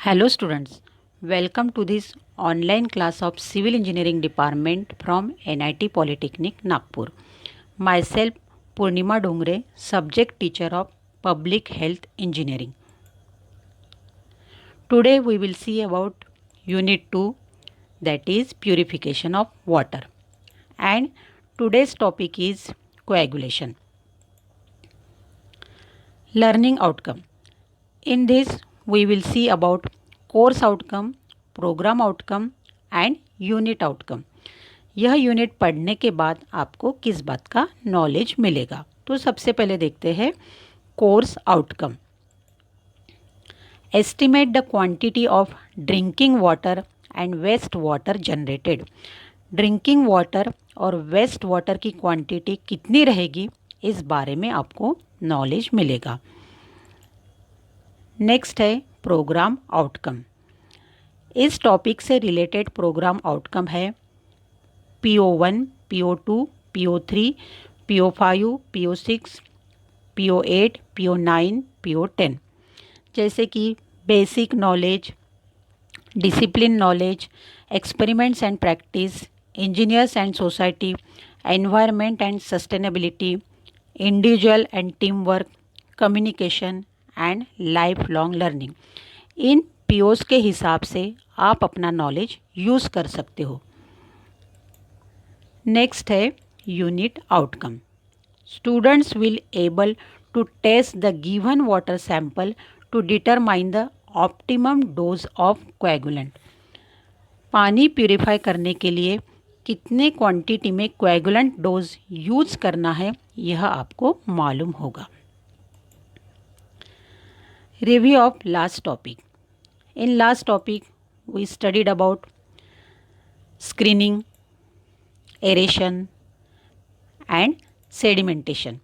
Hello students, welcome to this online class of Civil Engineering Department from NIT Polytechnic Nagpur. Myself Purnima Dongre, subject teacher of Public Health Engineering. Today we will see about Unit 2, that is purification of water, and today's topic is coagulation. Learning outcome. In this we will see about course outcome, program outcome and unit outcome. यह unit पढ़ने के बाद आपको किस बात का knowledge मिलेगा? तो सबसे पहले देखते हैं course outcome. Estimate the quantity of drinking water and waste water generated. Drinking water और वेस्ट वाटर की क्वांटिटी कितनी रहेगी, इस बारे में आपको नॉलेज मिलेगा. नेक्स्ट है प्रोग्राम आउटकम. इस टॉपिक से रिलेटेड प्रोग्राम आउटकम है PO1, PO2, PO3, PO5, PO6, PO8, PO9, PO10, जैसे कि basic knowledge, discipline knowledge, experiments and practice, engineers and society, environment and sustainability, individual and team work, communication and life long learning. In POS के हिसाब से आप अपना knowledge use कर सकते हो. नेक्स्ट है unit outcome. Students will able to test the given water sample to determine the optimum dose of coagulant. पानी प्यूरिफाई करने के लिए कितने क्वांटिटी में कोएगुलेंट डोज यूज़ करना है, यह आपको मालूम होगा. Review of last topic. In last topic we studied about screening, aeration and sedimentation.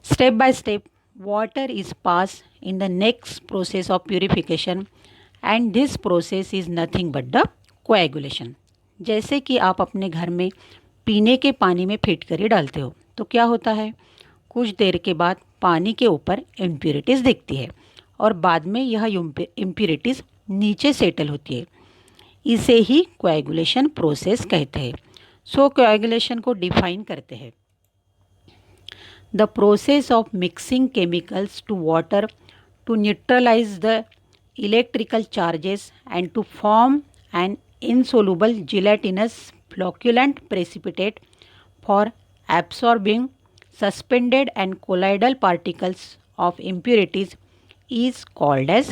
Step by step water is passed in the next process of purification and this process is nothing but the coagulation. जैसे कि आप अपने घर में पीने के पानी में फिटकरी डालते हो तो क्या होता है, कुछ देर के बाद पानी के ऊपर इम्प्यूरिटीज़ दिखती है और बाद में यह इम्प्यूरिटीज़ नीचे सेटल होती है. इसे ही कोएगुलेशन प्रोसेस कहते हैं. सो कोएगुलेशन को डिफाइन करते हैं. The process of mixing chemicals to water to neutralize the electrical charges and to form an insoluble gelatinous flocculent precipitate for absorbing suspended and colloidal particles of impurities is called as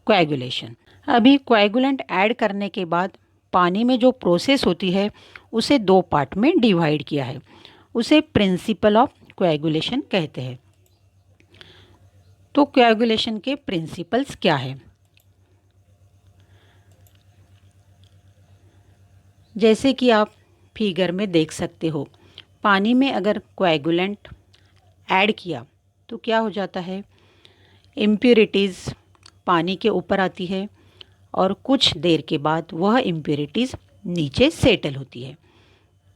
coagulation. अभी coagulant add करने के बाद पानी में जो process होती है उसे दो पार्ट में डिवाइड किया है. उसे प्रिंसिपल ऑफ कोएगुलेशन कहते हैं. तो कोएगुलेशन के प्रिंसिपल्स क्या है? जैसे कि आप फिगर में देख सकते हो, पानी में अगर कोएगुलेंट ऐड किया तो क्या हो जाता है, इम्प्यूरिटीज़ पानी के ऊपर आती है और कुछ देर के बाद वह इम्प्यूरिटीज़ नीचे सेटल होती है.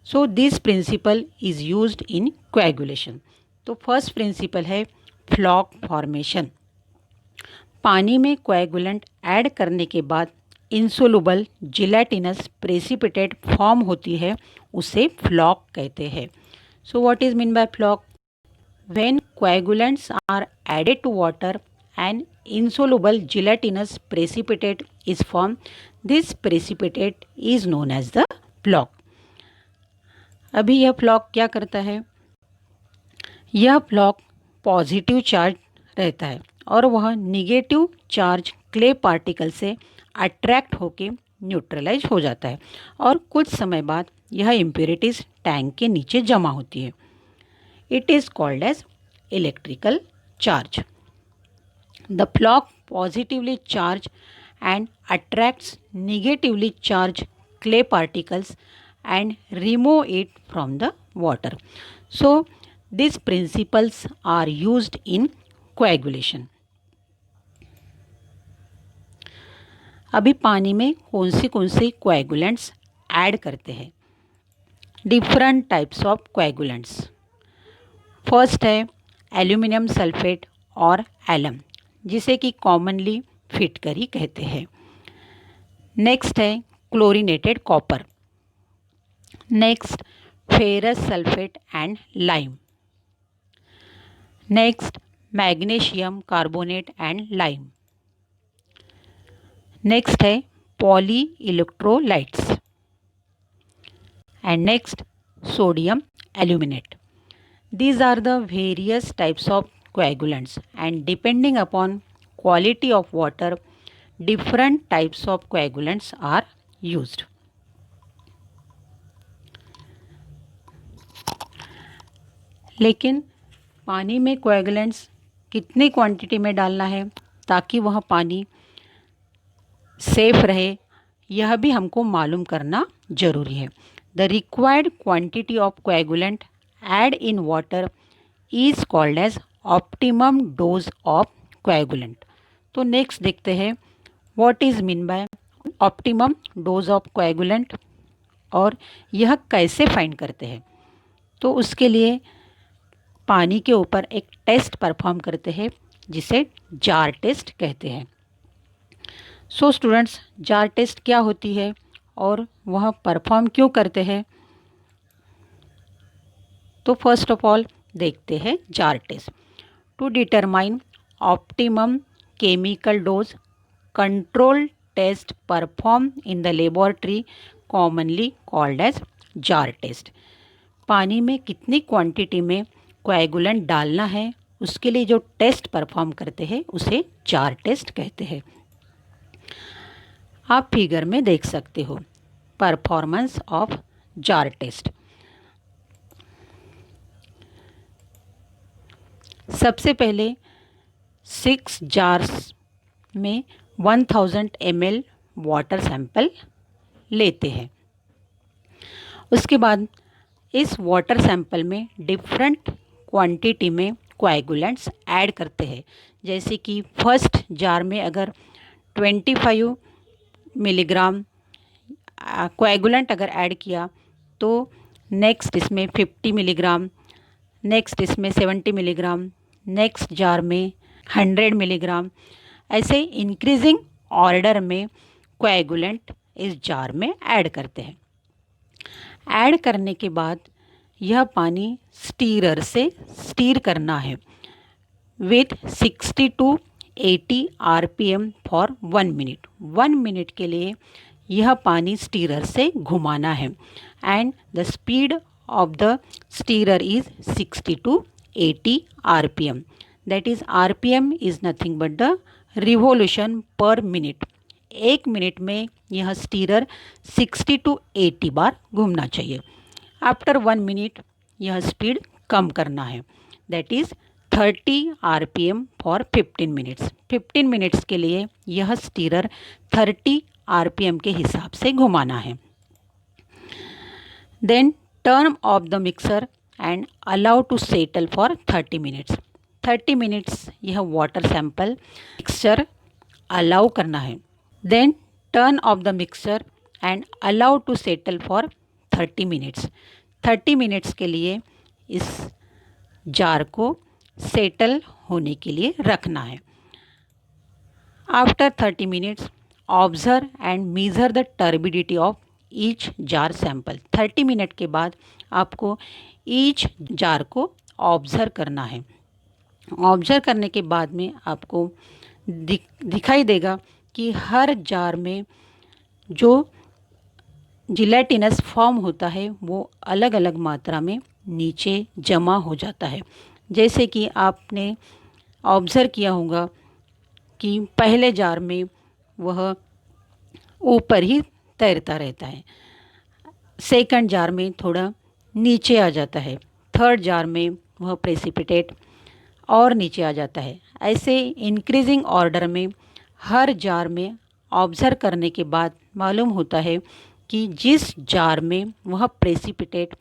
So this principle is used in coagulation. तो फर्स्ट प्रिंसिपल है फ्लॉक फॉर्मेशन. पानी में कोएगुलेंट ऐड करने के बाद इंसोलुबल जिलेटिनस प्रेसिपिटेट फॉर्म होती है, उसे फ्लॉक कहते हैं. So what is mean by floc? When coagulants are added to water and insoluble gelatinous precipitate is formed. This precipitate is known as the flock. अभी यह फ्लॉक क्या करता है? यह फ्लॉक पॉजिटिव चार्ज रहता है और वह निगेटिव चार्ज क्ले पार्टिकल से अट्रैक्ट होके न्यूट्रलाइज हो जाता है और कुछ समय बाद यह इम्प्यूरिटीज़ टैंक के नीचे जमा होती है. It is called as electrical charge. The floc positively charge and attracts negatively charge clay particles and remove it from the water. So this principles are used in coagulation. अभी पानी में कौन सी कोएगुलेंट्स ऐड करते हैं? Different types of coagulants. First है aluminium sulphate और alum, जिसे कि कॉमनली फिटकरी कहते हैं। नेक्स्ट है chlorinated copper. Next ferrous sulphate and lime. Next magnesium carbonate and lime. Next है poly electrolytes and next sodium aluminate. These are the various types of coagulants, and depending upon quality of water, different types of coagulants are used. लेकिन पानी में coagulants कितनी quantity में डालना है ताकि वह पानी सेफ रहे, यह भी हमको मालूम करना ज़रूरी है। The required quantity of coagulant add in water is called as optimum dose of coagulant. तो नेक्स्ट देखते हैं what is mean by optimum dose of coagulant और यह कैसे फाइंड करते हैं। तो उसके लिए पानी के ऊपर एक टेस्ट परफॉर्म करते हैं जिसे जार टेस्ट कहते हैं। सो स्टूडेंट्स, जार टेस्ट क्या होती है और वह परफॉर्म क्यों करते हैं? तो फर्स्ट ऑफ ऑल देखते हैं jar test. To determine optimum chemical dose, control test perform in the laboratory commonly called as jar test. पानी में कितनी क्वांटिटी में कोएगुलेंट डालना है उसके लिए जो टेस्ट परफॉर्म करते हैं उसे जार टेस्ट कहते हैं। आप फिगर में देख सकते हो परफॉर्मेंस ऑफ जार टेस्ट। सबसे पहले 6 जार्स में 1000 ml वाटर सैंपल लेते हैं। उसके बाद इस वाटर सैंपल में डिफरेंट क्वांटिटी में कोएगुलेंट्स ऐड करते हैं। जैसे कि फर्स्ट जार में अगर 25 मिलीग्राम कोएगुलेंट अगर ऐड किया तो नेक्स्ट इसमें 50 मिलीग्राम, नेक्स्ट इसमें 70 मिलीग्राम, नेक्स्ट जार में 100 मिलीग्राम, ऐसे इंक्रीजिंग ऑर्डर में कोएगुलेंट इस जार में ऐड करते हैं। ऐड करने के बाद यह पानी स्टीरर से स्टीर करना है with 60 to 80 RPM for 1 minute. 1 minute के लिए यह पानी स्टीरर से घुमाना है and the speed of the stirrer is 60 to 80 RPM. That is RPM is nothing but the revolution per minute. 1 minute में यह स्टीरर 60 to 80 बार घूमना चाहिए। आफ्टर 1 मिनट यह स्पीड कम करना है, that is 30 RPM for 15 minutes. 15 minutes के लिए यह स्टीरर 30 RPM के हिसाब से घुमाना है। Then turn off the mixer and allow to settle for 30 minutes. 30 minutes यह वाटर सैंपल मिक्सचर अलाउ करना है। Then turn off the mixer and allow to settle for 30 minutes. 30 minutes के लिए इस जार को सेटल होने के लिए रखना है। After 30 minutes observe and measure the turbidity of each jar sample. 30 minute के बाद आपको ईच जार को ऑब्जर्व करना है। ऑब्जर्व करने के बाद में आपको दिखाई देगा कि हर जार में जो जिलेटिनस फॉर्म होता है वो अलग अलग मात्रा में नीचे जमा हो जाता है। जैसे कि आपने ऑब्जर्व किया होगा कि पहले जार में वह ऊपर ही तैरता रहता है, सेकंड जार में थोड़ा नीचे आ जाता है, थर्ड जार में वह प्रेसिपिटेट और नीचे आ जाता है। ऐसे इंक्रीजिंग ऑर्डर में हर जार में ऑब्जर्व करने के बाद मालूम होता है कि जिस जार में वह प्रेसिपिटेट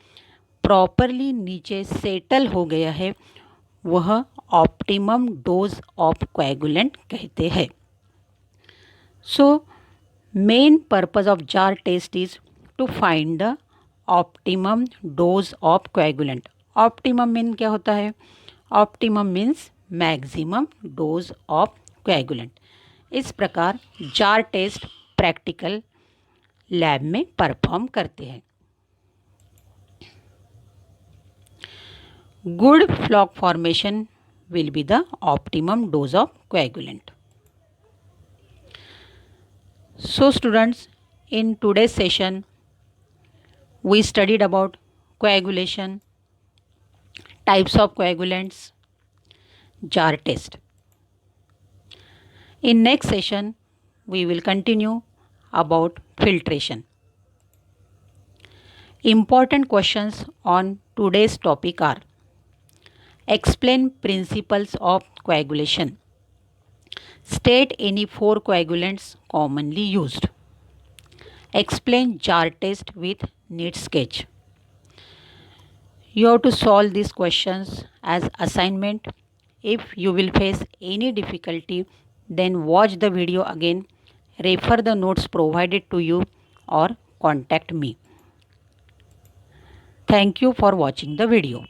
प्रॉपरली नीचे सेटल हो गया है वह ऑप्टिमम डोज ऑफ कोएगुलेंट कहते हैं। So main purpose of jar test is to find the optimum dose of coagulant. Optimum mean क्या होता है? Optimum means maximum dose of coagulant. इस प्रकार जार टेस्ट प्रैक्टिकल लैब में परफॉर्म करते हैं। Good floc formation will be the optimum dose of coagulant. So students, in today's session we studied about coagulation, types of coagulants, jar test. In next session we will continue about filtration. Important questions on today's topic are: explain principles of coagulation. State any 4 coagulants commonly used. Explain jar test with neat sketch. You have to solve these questions as assignment. If you will face any difficulty, then watch the video again, refer the notes provided to you, or contact me. Thank you for watching the video.